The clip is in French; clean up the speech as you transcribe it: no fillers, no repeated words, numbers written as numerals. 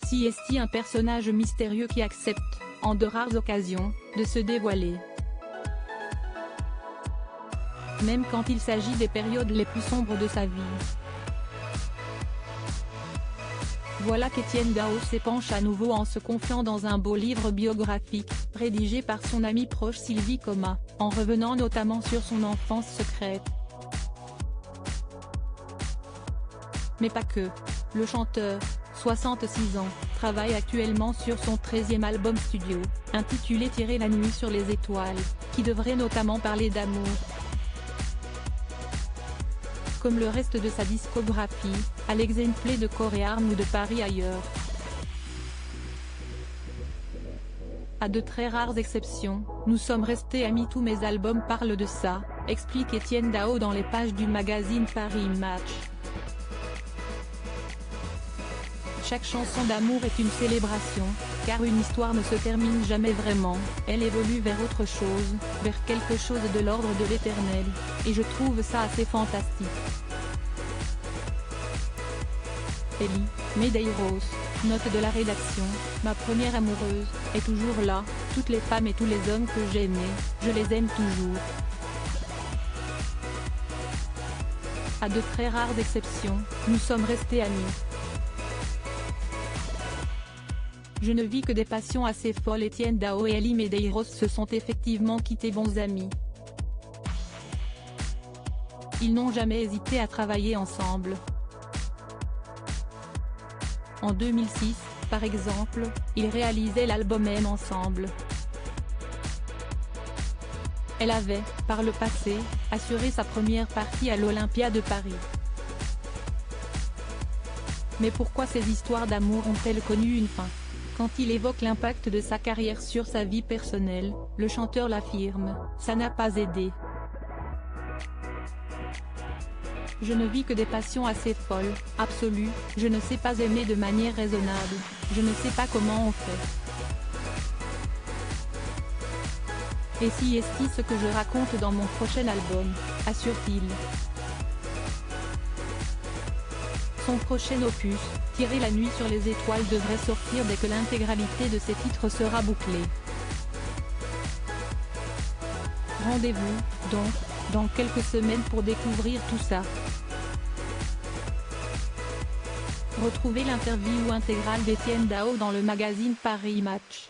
Si est un personnage mystérieux qui accepte, en de rares occasions, de se dévoiler. Même quand il s'agit des périodes les plus sombres de sa vie. Voilà qu'Etienne Dao s'épanche à nouveau en se confiant dans un beau livre biographique, rédigé par son amie proche Sylvie Coma, en revenant notamment sur son enfance secrète. Mais pas que. Le chanteur, 66 ans, travaille actuellement sur son 13e album studio, intitulé Tirer la nuit sur les étoiles, qui devrait notamment parler d'amour. Comme le reste de sa discographie, à l'exemple de Coréarme ou de Paris ailleurs. À de très rares exceptions, nous sommes restés amis, tous mes albums parlent de ça, explique Etienne Dao dans les pages du magazine Paris Match. Chaque chanson d'amour est une célébration, car une histoire ne se termine jamais vraiment, elle évolue vers autre chose, vers quelque chose de l'ordre de l'éternel, et je trouve ça assez fantastique. Ellie, Medeiros, note de la rédaction, ma première amoureuse, est toujours là, toutes les femmes et tous les hommes que j'ai aimés, je les aime toujours. À de très rares exceptions, nous sommes restés amis. Je ne vis que des passions assez folles. Etienne Dao et Ellie Medeiros se sont effectivement quittés bons amis. Ils n'ont jamais hésité à travailler ensemble. En 2006, par exemple, ils réalisaient l'album M ensemble. Elle avait, par le passé, assuré sa première partie à l'Olympia de Paris. Mais pourquoi ces histoires d'amour ont-elles connu une fin ? Quand il évoque l'impact de sa carrière sur sa vie personnelle, le chanteur l'affirme, ça n'a pas aidé. Je ne vis que des passions assez folles, absolues, je ne sais pas aimer de manière raisonnable, je ne sais pas comment on fait. Et si est ce que je raconte dans mon prochain album, assure-t-il. Son prochain opus, Tirer la nuit sur les étoiles, devrait sortir dès que l'intégralité de ses titres sera bouclée. Rendez-vous, donc, dans quelques semaines pour découvrir tout ça. Retrouvez l'interview intégrale d'Etienne Dao dans le magazine Paris Match.